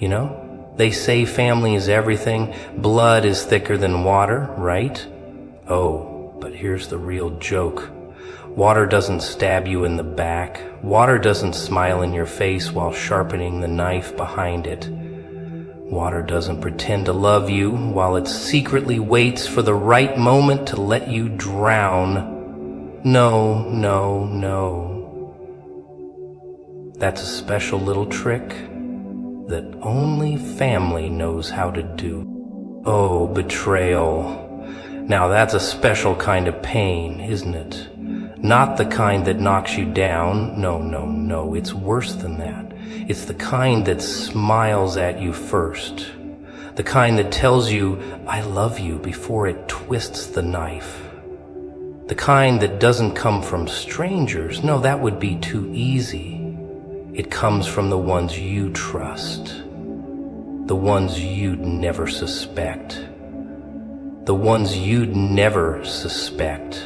You know? They say family is everything, blood is thicker than water, right? Oh, but here's the real joke. Water doesn't stab you in the back. Water doesn't smile in your face while sharpening the knife behind it. Water doesn't pretend to love you while it secretly waits for the right moment to let you drown. No, no, no. That's a special little trick that only family knows how to do. Oh, betrayal. Now that's a special kind of pain, isn't it? Not the kind that knocks you down. No, no, no, it's worse than that. It's the kind that smiles at you first. The kind that tells you, I love you, before it twists the knife. The kind that doesn't come from strangers. No, that would be too easy. It comes from the ones you trust. The ones you'd never suspect. The ones you'd never suspect.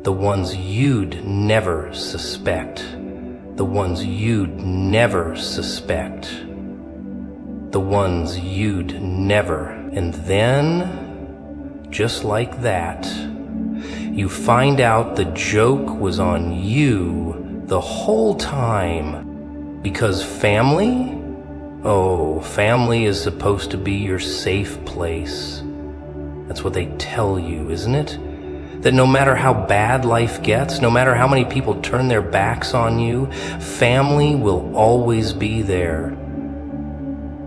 The ones you'd never suspect. The ones you'd never suspect. The ones you'd never. And then, just like that, you find out the joke was on you the whole time. Because family? Oh, family is supposed to be your safe place. That's what they tell you, isn't it? That no matter how bad life gets, no matter how many people turn their backs on you, family will always be there.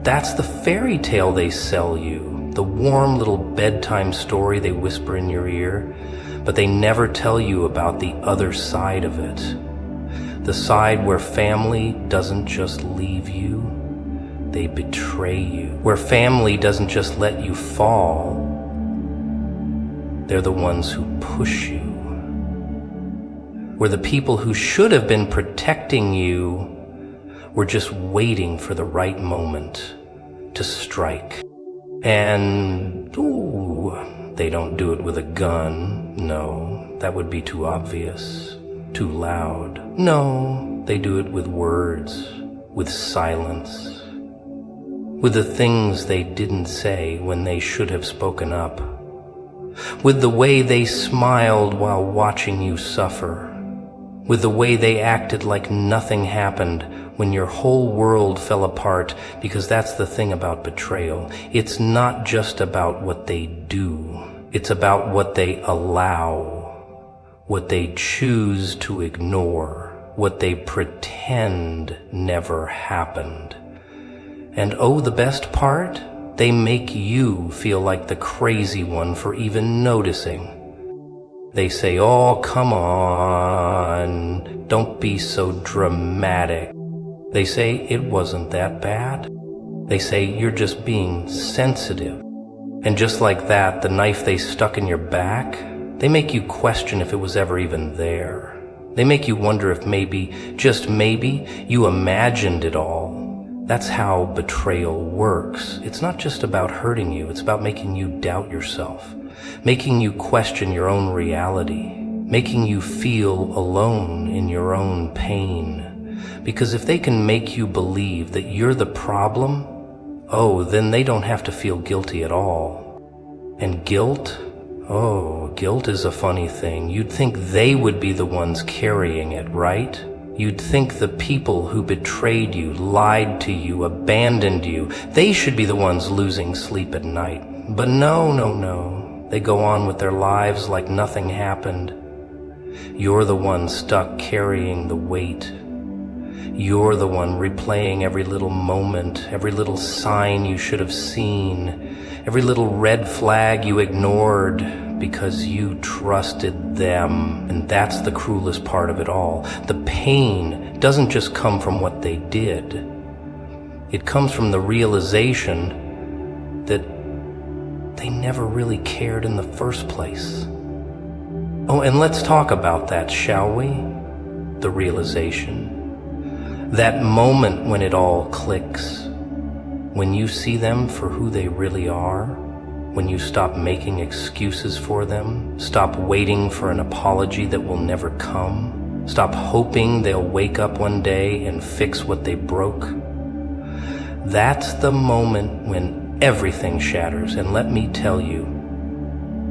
That's the fairy tale they sell you, the warm little bedtime story they whisper in your ear, but they never tell you about the other side of it. The side where family doesn't just leave you, they betray you. Where family doesn't just let you fall, they're the ones who push you. Where the people who should have been protecting you were just waiting for the right moment to strike. And, ooh, they don't do it with a gun. No, that would be too obvious, too loud. No, they do it with words, with silence, with the things they didn't say when they should have spoken up, with the way they smiled while watching you suffer, with the way they acted like nothing happened when your whole world fell apart, because that's the thing about betrayal. It's not just about what they do. It's about what they allow, what they choose to ignore, what they pretend never happened. And oh, the best part? They make you feel like the crazy one for even noticing. They say, oh, come on, don't be so dramatic. They say it wasn't that bad. They say you're just being sensitive. And just like that, the knife they stuck in your back, they make you question if it was ever even there. They make you wonder if maybe, just maybe, you imagined it all. That's how betrayal works. It's not just about hurting you, it's about making you doubt yourself, making you question your own reality, making you feel alone in your own pain. Because if they can make you believe that you're the problem, oh, then they don't have to feel guilty at all. And guilt? Oh, guilt is a funny thing. You'd think they would be the ones carrying it, right? You'd think the people who betrayed you, lied to you, abandoned you, they should be the ones losing sleep at night. But no, no, no. They go on with their lives like nothing happened. You're the one stuck carrying the weight. You're the one replaying every little moment, every little sign you should have seen, every little red flag you ignored because you trusted them. And that's the cruelest part of it all. The pain doesn't just come from what they did. It comes from the realization that they never really cared in the first place. Oh, and let's talk about that, shall we? The realization. That moment when it all clicks, when you see them for who they really are, when you stop making excuses for them, stop waiting for an apology that will never come, stop hoping they'll wake up one day and fix what they broke. That's the moment when everything shatters, and let me tell you,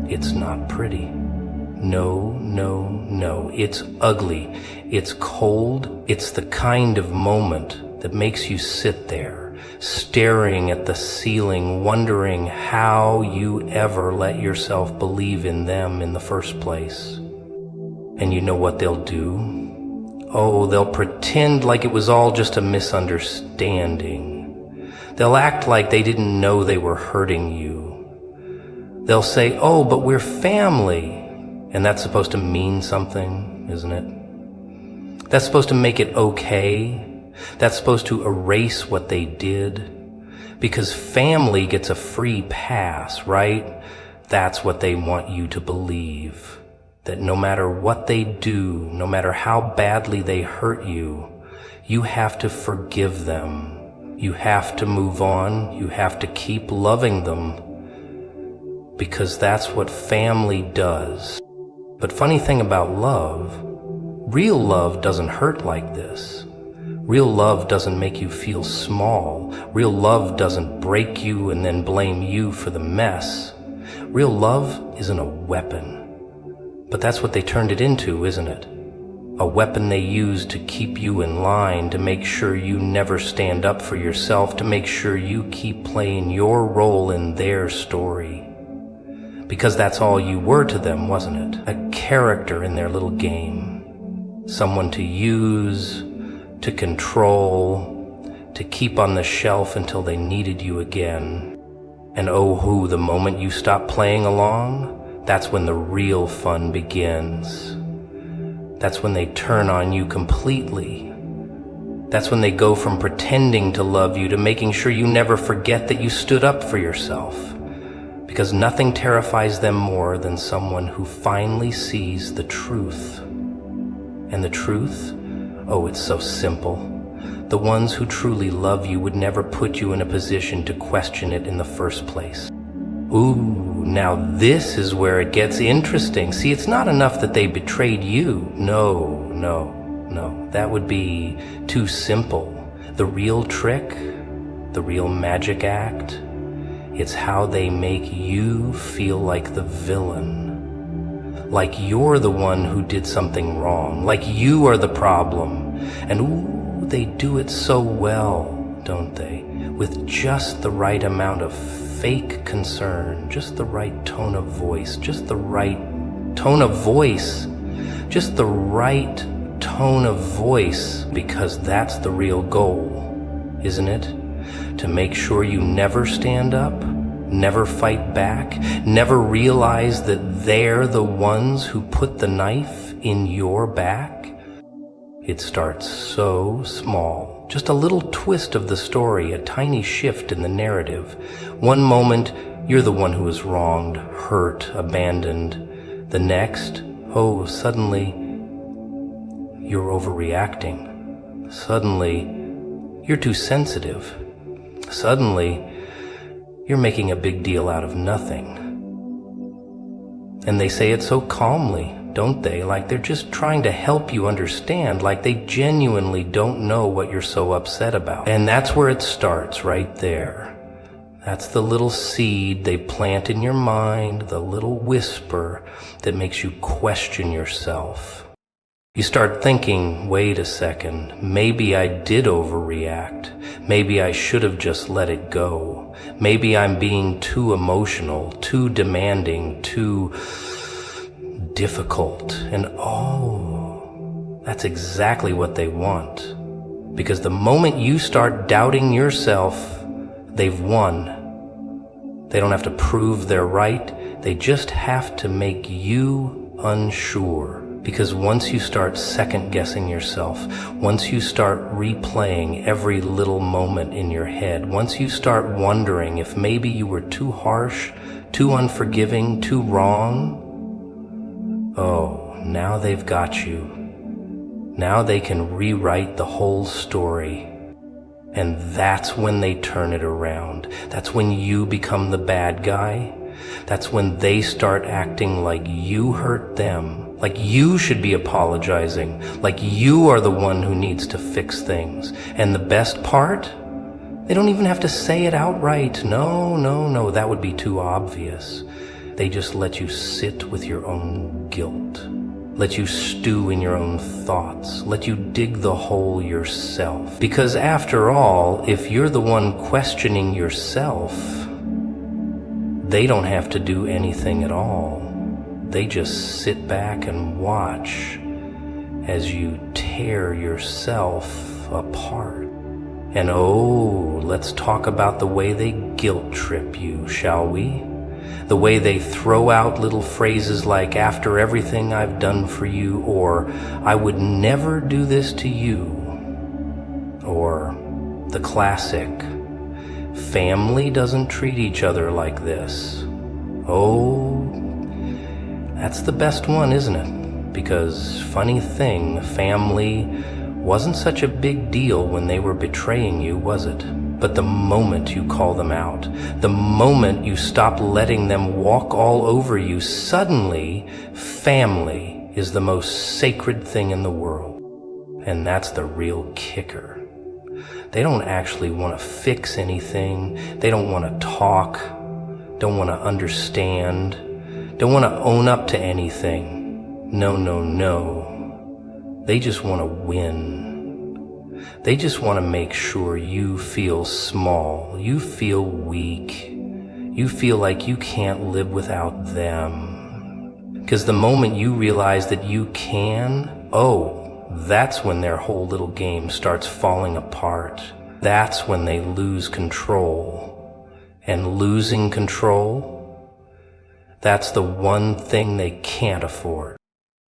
it's not pretty. No, no, no. It's ugly. It's cold. It's the kind of moment that makes you sit there, staring at the ceiling, wondering how you ever let yourself believe in them in the first place. And you know what they'll do? Oh, they'll pretend like it was all just a misunderstanding. They'll act like they didn't know they were hurting you. They'll say, oh, but we're family. And that's supposed to mean something, isn't it? That's supposed to make it okay. That's supposed to erase what they did. Because family gets a free pass, right? That's what they want you to believe. That no matter what they do, no matter how badly they hurt you, you have to forgive them. You have to move on. You have to keep loving them. Because that's what family does. But funny thing about love, real love doesn't hurt like this. Real love doesn't make you feel small. Real love doesn't break you and then blame you for the mess. Real love isn't a weapon. But that's what they turned it into, isn't it? A weapon they use to keep you in line, to make sure you never stand up for yourself, to make sure you keep playing your role in their story. Because that's all you were to them, wasn't it? A character in their little game. Someone to use, to control, to keep on the shelf until they needed you again. And oh, the moment you stop playing along, that's when the real fun begins. That's when they turn on you completely. That's when they go from pretending to love you to making sure you never forget that you stood up for yourself. Because nothing terrifies them more than someone who finally sees the truth. And the truth? Oh, it's so simple. The ones who truly love you would never put you in a position to question it in the first place. Ooh, now this is where it gets interesting. See, it's not enough that they betrayed you. No. That would be too simple. The real trick, the real magic act, it's how they make you feel like the villain. Like you're the one who did something wrong. Like you are the problem. And ooh, they do it so well, don't they? With just the right amount of fake concern, just the right tone of voice, just the right tone of voice, just the right tone of voice, because that's the real goal, isn't it? To make sure you never stand up, never fight back, never realize that they're the ones who put the knife in your back. It starts so small. Just a little twist of the story, a tiny shift in the narrative. One moment, you're the one who was wronged, hurt, abandoned. The next, oh, suddenly, you're overreacting. Suddenly, you're too sensitive. Suddenly, you're making a big deal out of nothing. And they say it so calmly, don't they? Like they're just trying to help you understand, like they genuinely don't know what you're so upset about. And that's where it starts, right there. That's the little seed they plant in your mind, the little whisper that makes you question yourself. You start thinking, wait a second, maybe I did overreact. Maybe I should have just let it go. Maybe I'm being too emotional, too demanding, too difficult. And oh, that's exactly what they want. Because the moment you start doubting yourself, they've won. They don't have to prove they're right. They just have to make you unsure. Because once you start second-guessing yourself, once you start replaying every little moment in your head, once you start wondering if maybe you were too harsh, too unforgiving, too wrong, oh, now they've got you. Now they can rewrite the whole story. And that's when they turn it around. That's when you become the bad guy. That's when they start acting like you hurt them. Like you should be apologizing, like you are the one who needs to fix things. And the best part? They don't even have to say it outright. No, that would be too obvious. They just let you sit with your own guilt, let you stew in your own thoughts, let you dig the hole yourself. Because after all, if you're the one questioning yourself, they don't have to do anything at all. They just sit back and watch as you tear yourself apart. And oh, let's talk about the way they guilt trip you, shall we? The way they throw out little phrases like, after everything I've done for you, or I would never do this to you, or the classic, family doesn't treat each other like this. Oh, that's the best one, isn't it? Because, funny thing, family wasn't such a big deal when they were betraying you, was it? But the moment you call them out, the moment you stop letting them walk all over you, suddenly family is the most sacred thing in the world. And that's the real kicker. They don't actually want to fix anything. They don't want to talk, don't want to understand, don't want to own up to anything. No. They just want to win. They just want to make sure you feel small, you feel weak, you feel like you can't live without them. Because the moment you realize that you can, oh, that's when their whole little game starts falling apart. That's when they lose control. And losing control, that's the one thing they can't afford.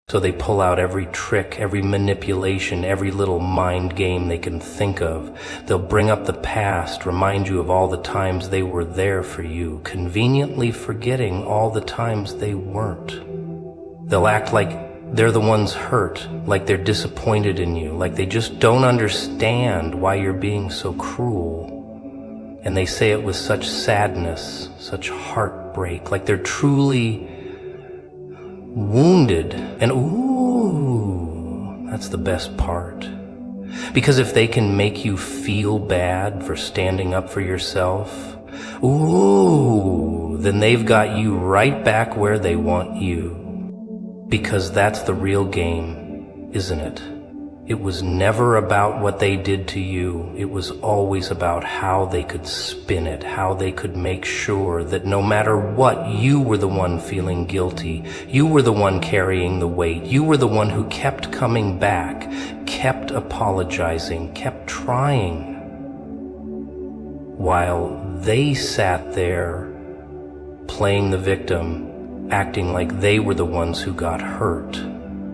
So they pull out every trick, every manipulation, every little mind game they can think of. They'll bring up the past, remind you of all the times they were there for you, conveniently forgetting all the times they weren't. They'll act like they're the ones hurt, like they're disappointed in you, like they just don't understand why you're being so cruel. And they say it with such sadness, such heartbreak, like they're truly wounded. And ooh, that's the best part. Because if they can make you feel bad for standing up for yourself, ooh, then they've got you right back where they want you. Because that's the real game, isn't it? It was never about what they did to you. It was always about how they could spin it, how they could make sure that no matter what, you were the one feeling guilty. You were the one carrying the weight. You were the one who kept coming back, kept apologizing, kept trying. While they sat there playing the victim, acting like they were the ones who got hurt.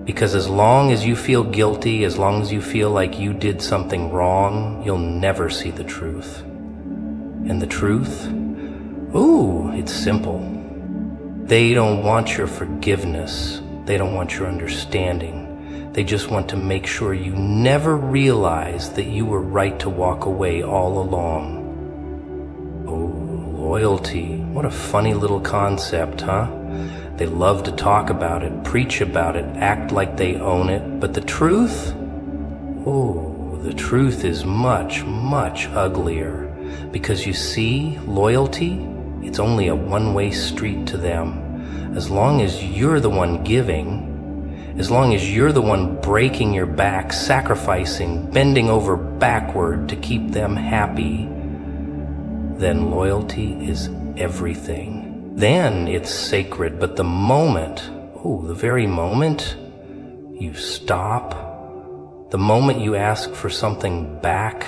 Because as long as you feel guilty, as long as you feel like you did something wrong, you'll never see the truth. And the truth? Ooh, it's simple. They don't want your forgiveness. They don't want your understanding. They just want to make sure you never realize that you were right to walk away all along. Oh, loyalty. What a funny little concept, huh? They love to talk about it, preach about it, act like they own it. But the truth? Oh, the truth is much, much uglier. Because you see, loyalty, it's only a one-way street to them. As long as you're the one giving, as long as you're the one breaking your back, sacrificing, bending over backward to keep them happy, then loyalty is everything. Then it's sacred. But the moment, the very moment you stop, the moment you ask for something back,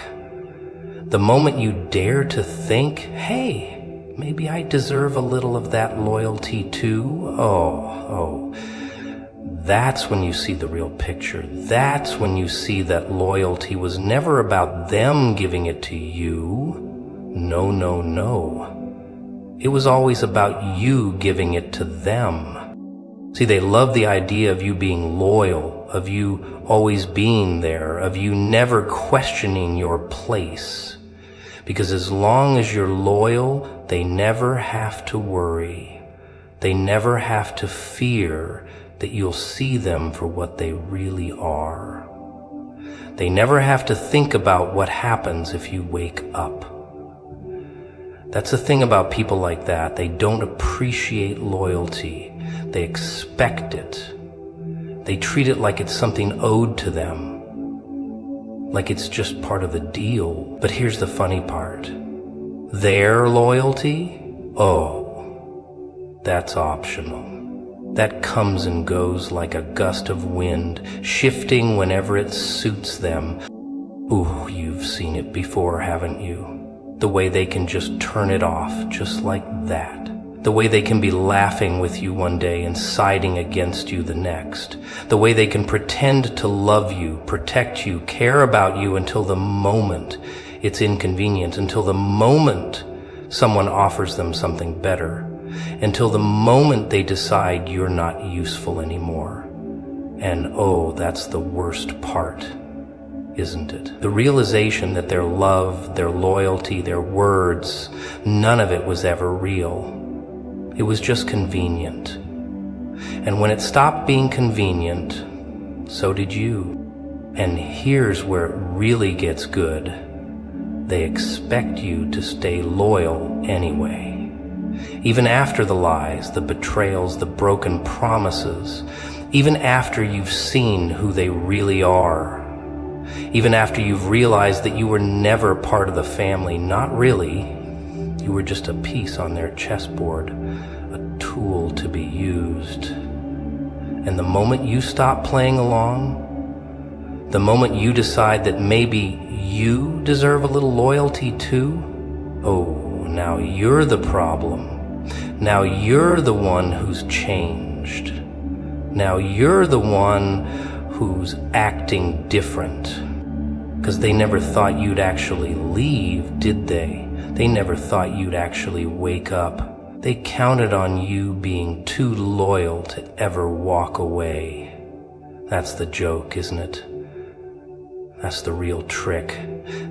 the moment you dare to think, hey, maybe I deserve a little of that loyalty too. That's when you see the real picture. That's when you see that loyalty was never about them giving it to you. No. It was always about you giving it to them. See, they love the idea of you being loyal, of you always being there, of you never questioning your place. Because as long as you're loyal, they never have to worry. They never have to fear that you'll see them for what they really are. They never have to think about what happens if you wake up. That's the thing about people like that. They don't appreciate loyalty. They expect it. They treat it like it's something owed to them, like it's just part of the deal. But here's the funny part. Their loyalty? Oh, that's optional. That comes and goes like a gust of wind, shifting whenever it suits them. Ooh, you've seen it before, haven't you? The way they can just turn it off, just like that. The way they can be laughing with you one day and siding against you the next. The way they can pretend to love you, protect you, care about you until the moment it's inconvenient, until the moment someone offers them something better, until the moment they decide you're not useful anymore. And oh, that's the worst part, isn't it? The realization that their love, their loyalty, their words, none of it was ever real. It was just convenient. And when it stopped being convenient, so did you. And here's where it really gets good. They expect you to stay loyal anyway. Even after the lies, the betrayals, the broken promises, even after you've seen who they really are, even after you've realized that you were never part of the family, not really, you were just a piece on their chessboard, a tool to be used. And the moment you stop playing along, the moment you decide that maybe you deserve a little loyalty too, oh, now you're the problem. Now you're the one who's changed. Now you're the one who's acting different. Because they never thought you'd actually leave, did they? They never thought you'd actually wake up. They counted on you being too loyal to ever walk away. That's the joke, isn't it? That's the real trick.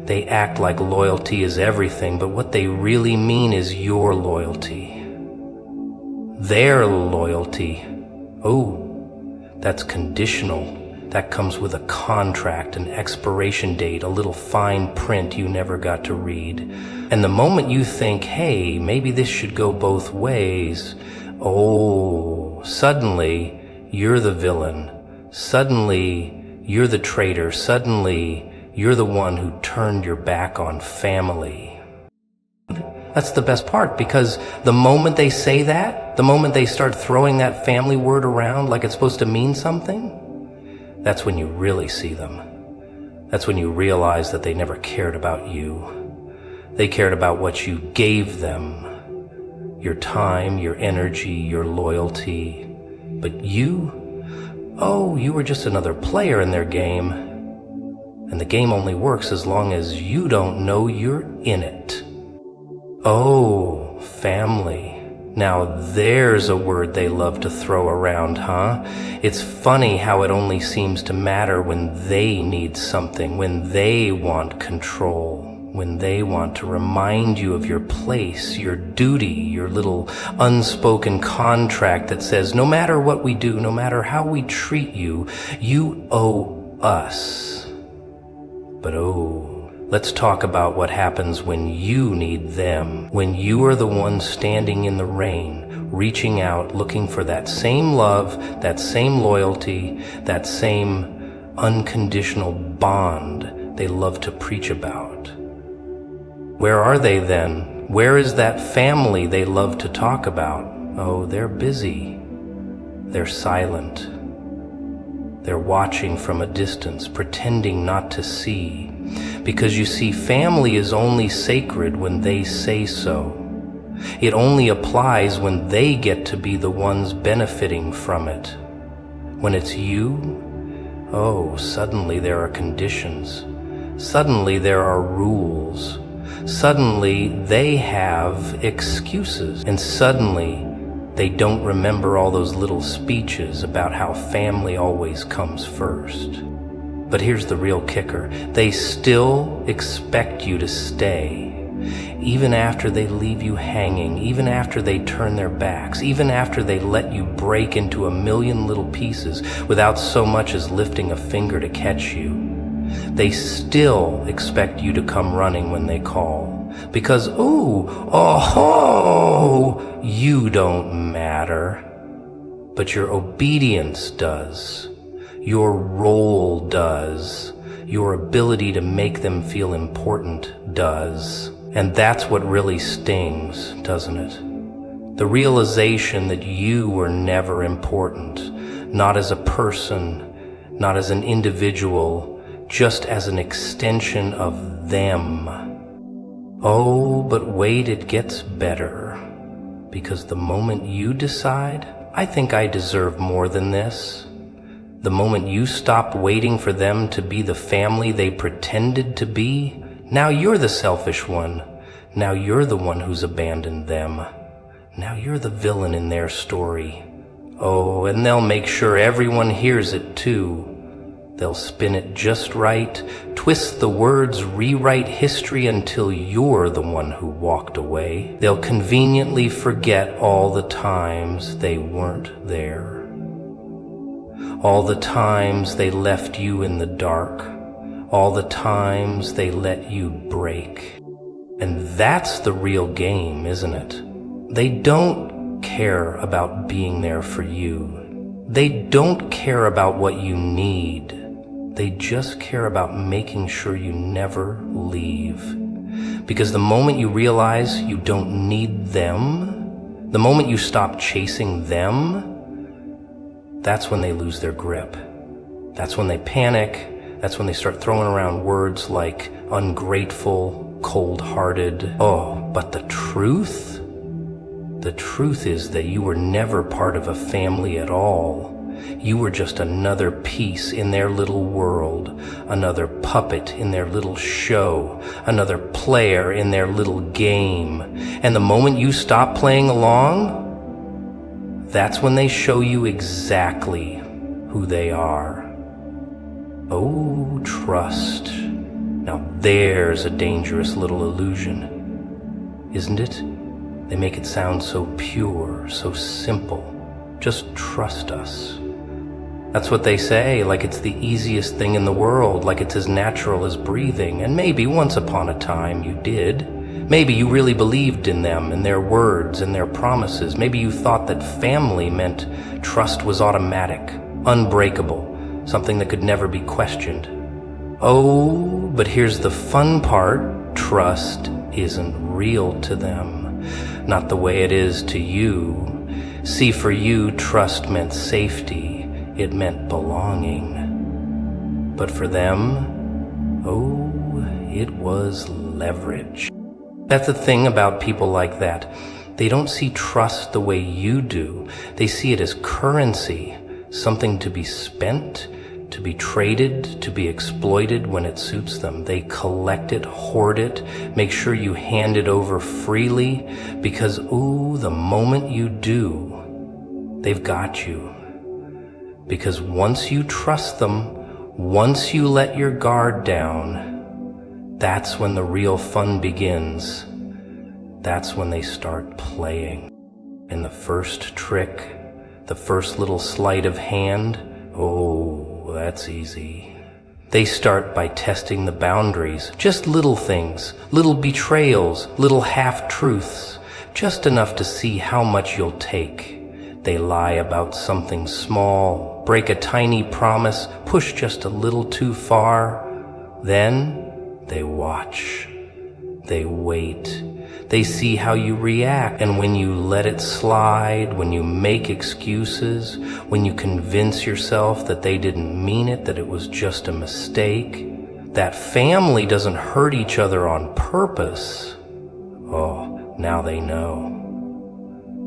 They act like loyalty is everything, but what they really mean is your loyalty. Their loyalty, oh, that's conditional. That comes with a contract, an expiration date, a little fine print you never got to read. And the moment you think, hey, maybe this should go both ways, oh, suddenly you're the villain. Suddenly you're the traitor. Suddenly you're the one who turned your back on family. That's the best part, because the moment they say that, the moment they start throwing that family word around like it's supposed to mean something, that's when you really see them. That's when you realize that they never cared about you. They cared about what you gave them. Your time, your energy, your loyalty. But you, oh, you were just another player in their game. And the game only works as long as you don't know you're in it. Oh, family. Now there's a word they love to throw around, huh? It's funny how it only seems to matter when they need something, when they want control, when they want to remind you of your place, your duty, your little unspoken contract that says no matter what we do, no matter how we treat you, you owe us. But oh, let's talk about what happens when you need them, when you are the one standing in the rain, reaching out, looking for that same love, that same loyalty, that same unconditional bond they love to preach about. Where are they then? Where is that family they love to talk about? Oh, they're busy. They're silent. They're watching from a distance, pretending not to see. Because you see, family is only sacred when they say so. It only applies when they get to be the ones benefiting from it. When it's you, oh, suddenly there are conditions. Suddenly there are rules. Suddenly they have excuses. And suddenly they don't remember all those little speeches about how family always comes first. But here's the real kicker. They still expect you to stay. Even after they leave you hanging, even after they turn their backs, even after they let you break into a million little pieces without so much as lifting a finger to catch you. They still expect you to come running when they call. Because, oh, you don't matter. But your obedience does. Your role does. Your ability to make them feel important does. And that's what really stings, doesn't it? The realization that you were never important, not as a person, not as an individual, just as an extension of them. Oh, but wait, it gets better. Because the moment you decide, I think I deserve more than this, the moment you stop waiting for them to be the family they pretended to be, now you're the selfish one. Now you're the one who's abandoned them. Now you're the villain in their story. Oh, and they'll make sure everyone hears it too. They'll spin it just right, twist the words, rewrite history until you're the one who walked away. They'll conveniently forget all the times they weren't there. All the times they left you in the dark. All the times they let you break. And that's the real game, isn't it? They don't care about being there for you. They don't care about what you need. They just care about making sure you never leave. Because the moment you realize you don't need them, the moment you stop chasing them, that's when they lose their grip. That's when they panic. That's when they start throwing around words like ungrateful, cold-hearted. Oh, but the truth? The truth is that you were never part of a family at all. You were just another piece in their little world, another puppet in their little show, another player in their little game. And the moment you stop playing along, that's when they show you exactly who they are. Oh, trust. Now there's a dangerous little illusion, isn't it? They make it sound so pure, so simple. Just trust us. That's what they say, like it's the easiest thing in the world, like it's as natural as breathing. And maybe once upon a time you did. Maybe you really believed in them and their words and their promises. Maybe you thought that family meant trust was automatic, unbreakable, something that could never be questioned. Oh, but here's the fun part. Trust isn't real to them. Not the way it is to you. See, for you, trust meant safety. It meant belonging. But for them, oh, it was leverage. That's the thing about people like that. They don't see trust the way you do. They see it as currency, something to be spent, to be traded, to be exploited when it suits them. They collect it, hoard it, make sure you hand it over freely, because, ooh, the moment you do, they've got you. Because once you trust them, once you let your guard down, that's when the real fun begins. That's when they start playing. And the first trick, the first little sleight of hand, oh, that's easy. They start by testing the boundaries, just little things, little betrayals, little half-truths, just enough to see how much you'll take. They lie about something small, break a tiny promise, push just a little too far. Then they watch. They wait. They see how you react, and when you let it slide, when you make excuses, when you convince yourself that they didn't mean it, that it was just a mistake, that family doesn't hurt each other on purpose. Oh, now they know.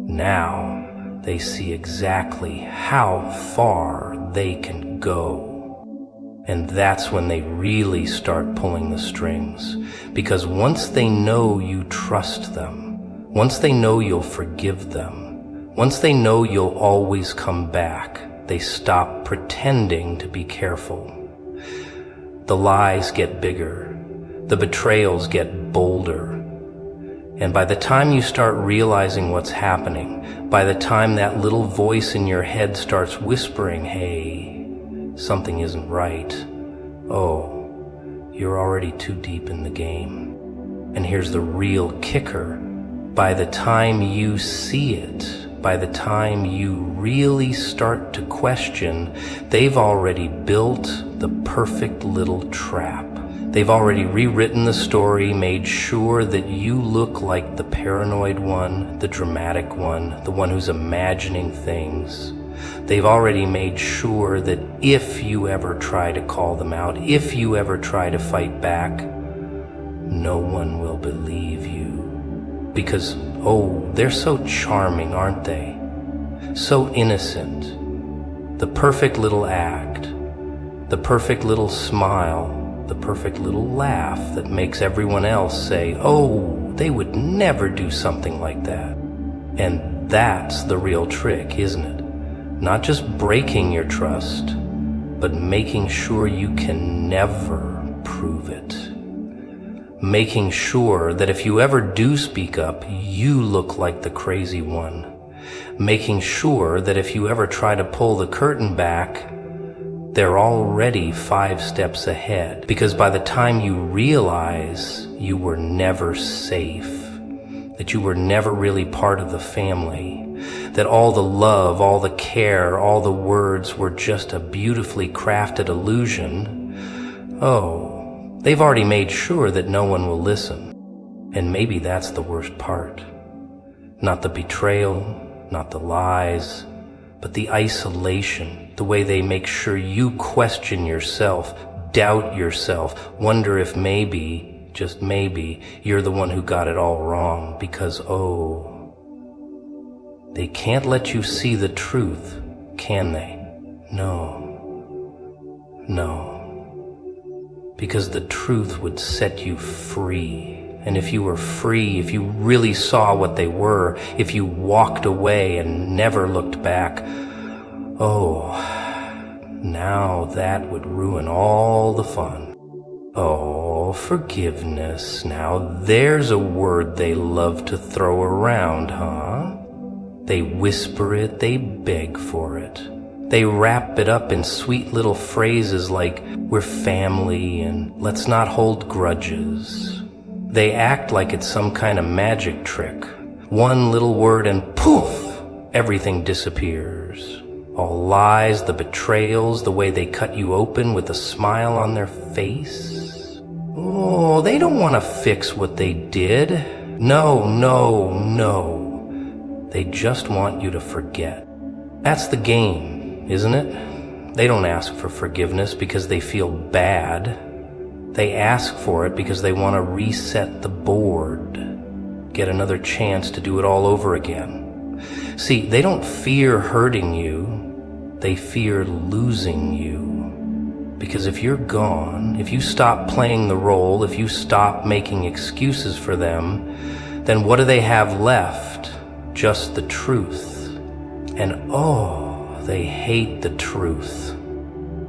Now they see exactly how far they can go. And that's when they really start pulling the strings. Because once they know you trust them, once they know you'll forgive them, once they know you'll always come back, they stop pretending to be careful. The lies get bigger. The betrayals get bolder. And by the time you start realizing what's happening, by the time that little voice in your head starts whispering, hey, something isn't right, oh, you're already too deep in the game. And here's the real kicker. By the time you see it, by the time you really start to question, they've already built the perfect little trap. They've already rewritten the story, made sure that you look like the paranoid one, the dramatic one, the one who's imagining things. They've already made sure that if you ever try to call them out, if you ever try to fight back, no one will believe you. Because, they're so charming, aren't they? So innocent. The perfect little act, the perfect little smile, the perfect little laugh that makes everyone else say, they would never do something like that. And that's the real trick, isn't it? Not just breaking your trust, but making sure you can never prove it. Making sure that if you ever do speak up, you look like the crazy one. Making sure that if you ever try to pull the curtain back, they're already 5 steps ahead. Because by the time you realize you were never safe, that you were never really part of the family, that all the love, all the care, all the words were just a beautifully crafted illusion, they've already made sure that no one will listen. And maybe that's the worst part. Not the betrayal, not the lies, but the isolation, the way they make sure you question yourself, doubt yourself, wonder if maybe, just maybe, you're the one who got it all wrong because, they can't let you see the truth, can they? No. Because the truth would set you free. And if you were free, if you really saw what they were, if you walked away and never looked back, now that would ruin all the fun. Forgiveness. Now there's a word they love to throw around, huh? They whisper it, they beg for it. They wrap it up in sweet little phrases like, we're family and let's not hold grudges. They act like it's some kind of magic trick. One little word and poof, everything disappears. All lies, the betrayals, the way they cut you open with a smile on their face. They don't want to fix what they did. No. They just want you to forget. That's the game, isn't it? They don't ask for forgiveness because they feel bad. They ask for it because they want to reset the board, get another chance to do it all over again. See, they don't fear hurting you, they fear losing you. Because if you're gone, if you stop playing the role, if you stop making excuses for them, then what do they have left? Just the truth. And they hate the truth.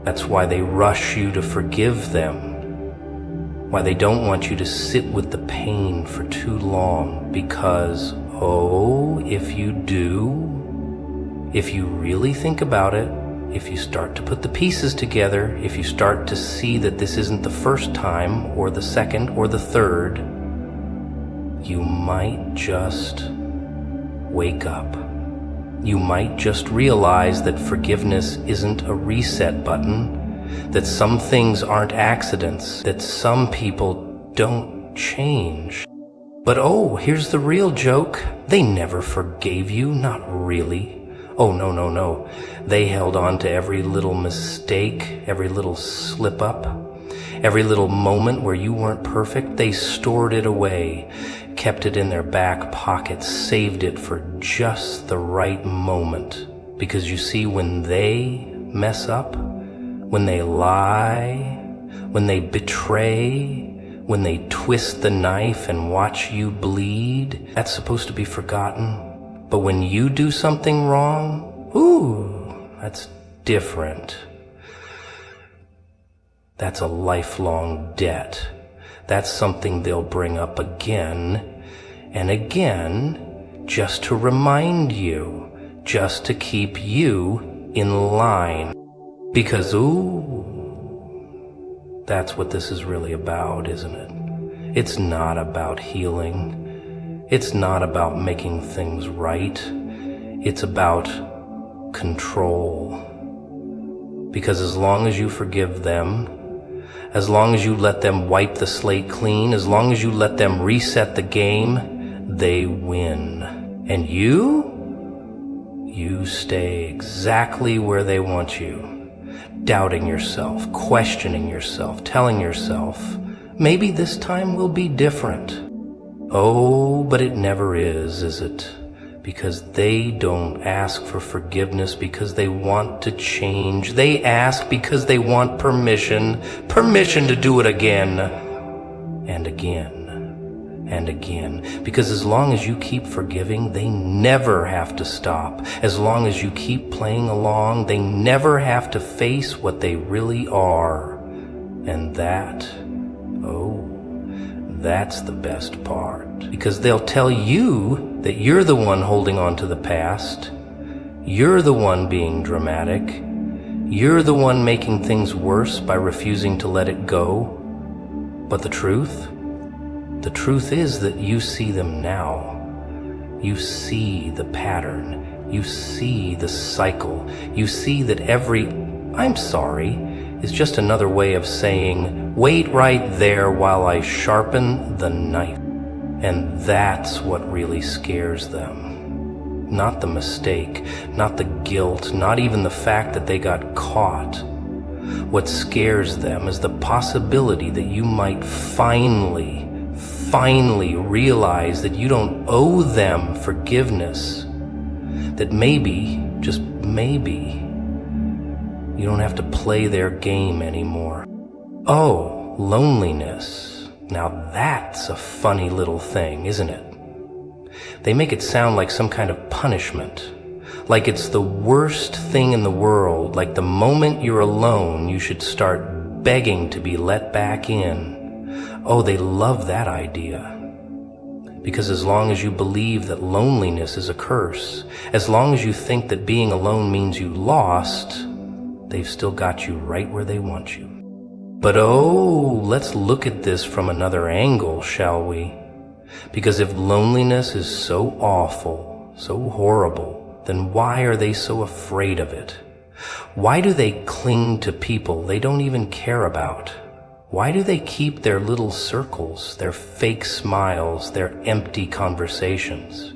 That's why they rush you to forgive them. Why they don't want you to sit with the pain for too long. Because, if you do, if you really think about it, if you start to put the pieces together, if you start to see that this isn't the first time, or the second, or the third, you might just wake up. You might just realize that forgiveness isn't a reset button, that some things aren't accidents, that some people don't change. But here's the real joke. They never forgave you, not really. No. They held on to every little mistake, every little slip-up, every little moment where you weren't perfect. They stored it away, kept it in their back pocket, saved it for just the right moment. Because you see, when they mess up, when they lie, when they betray, when they twist the knife and watch you bleed, that's supposed to be forgotten. But when you do something wrong, that's different. That's a lifelong debt. That's something they'll bring up again and again, just to remind you, just to keep you in line. Because, that's what this is really about, isn't it? It's not about healing. It's not about making things right. It's about control. Because as long as you forgive them, as long as you let them wipe the slate clean, as long as you let them reset the game, they win. And you stay exactly where they want you, doubting yourself, questioning yourself, telling yourself, maybe this time will be different. Oh, but it never is it? Because they don't ask for forgiveness because they want to change. They ask because they want permission to do it again and again and again. Because as long as you keep forgiving, they never have to stop. As long as you keep playing along, they never have to face what they really are. And that's the best part. Because they'll tell you that you're the one holding on to the past. You're the one being dramatic. You're the one making things worse by refusing to let it go. But the truth is that you see them now. You see the pattern. You see the cycle. You see that every "I'm sorry" is just another way of saying, wait right there while I sharpen the knife. And that's what really scares them. Not the mistake, not the guilt, not even the fact that they got caught. What scares them is the possibility that you might finally realize that you don't owe them forgiveness. That maybe, just maybe, you don't have to play their game anymore. Oh, loneliness. Now that's a funny little thing, isn't it? They make it sound like some kind of punishment. Like it's the worst thing in the world. Like the moment you're alone, you should start begging to be let back in. Oh, they love that idea. Because as long as you believe that loneliness is a curse, as long as you think that being alone means you lost, they've still got you right where they want you. But let's look at this from another angle, shall we? Because if loneliness is so awful, so horrible, then why are they so afraid of it? Why do they cling to people they don't even care about? Why do they keep their little circles, their fake smiles, their empty conversations?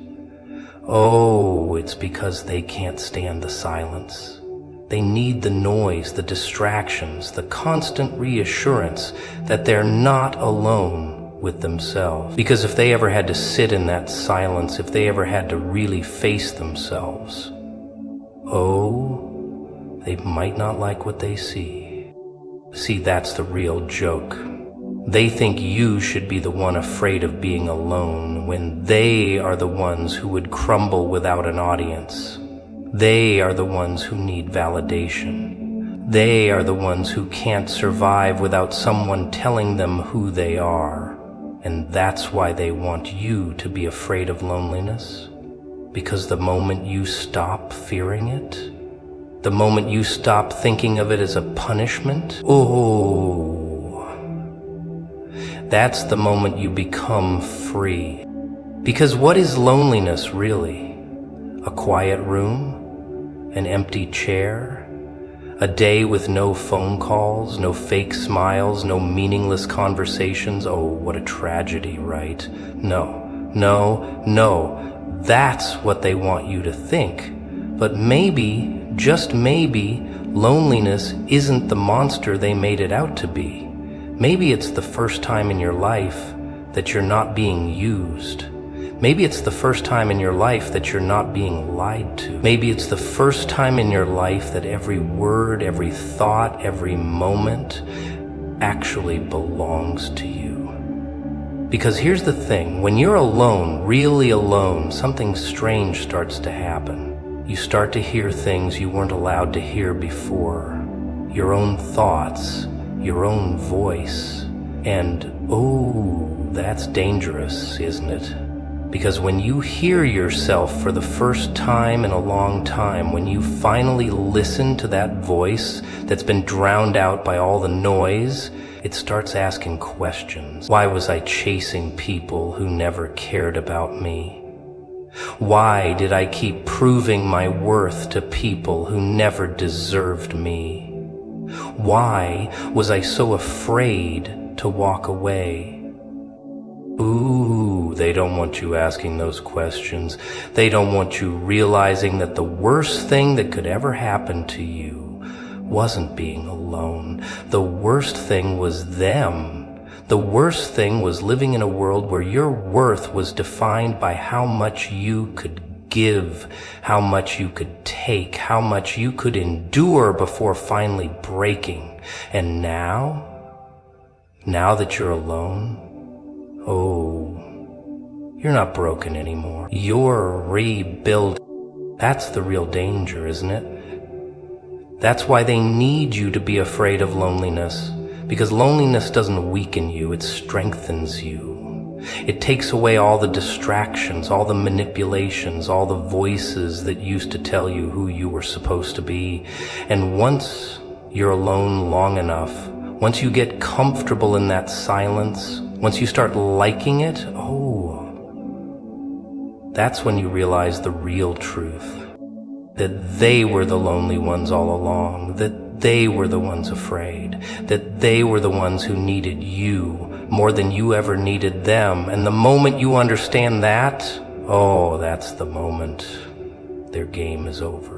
Oh, it's because they can't stand the silence. They need the noise, the distractions, the constant reassurance that they're not alone with themselves. Because if they ever had to sit in that silence, if they ever had to really face themselves, they might not like what they see. See, that's the real joke. They think you should be the one afraid of being alone when they are the ones who would crumble without an audience. They are the ones who need validation. They are the ones who can't survive without someone telling them who they are. And that's why they want you to be afraid of loneliness. Because the moment you stop fearing it, the moment you stop thinking of it as a punishment, that's the moment you become free. Because what is loneliness really? A quiet room? An empty chair? A day with no phone calls, no fake smiles, no meaningless conversations? Oh, what a tragedy, right? No. That's what they want you to think. But maybe, just maybe, loneliness isn't the monster they made it out to be. Maybe it's the first time in your life that you're not being used. Maybe it's the first time in your life that you're not being lied to. Maybe it's the first time in your life that every word, every thought, every moment actually belongs to you. Because here's the thing, when you're alone, really alone, something strange starts to happen. You start to hear things you weren't allowed to hear before. Your own thoughts, your own voice. And that's dangerous, isn't it? Because when you hear yourself for the first time in a long time, when you finally listen to that voice that's been drowned out by all the noise, it starts asking questions. Why was I chasing people who never cared about me? Why did I keep proving my worth to people who never deserved me? Why was I so afraid to walk away? Ooh, they don't want you asking those questions. They don't want you realizing that the worst thing that could ever happen to you wasn't being alone. The worst thing was them. The worst thing was living in a world where your worth was defined by how much you could give, how much you could take, how much you could endure before finally breaking. And now that you're alone, oh, you're not broken anymore. You're rebuilt. That's the real danger, isn't it? That's why they need you to be afraid of loneliness, because loneliness doesn't weaken you, it strengthens you. It takes away all the distractions, all the manipulations, all the voices that used to tell you who you were supposed to be. And once you're alone long enough, once you get comfortable in that silence, once you start liking it, that's when you realize the real truth. That they were the lonely ones all along, that they were the ones afraid, that they were the ones who needed you more than you ever needed them. And the moment you understand that, that's the moment their game is over.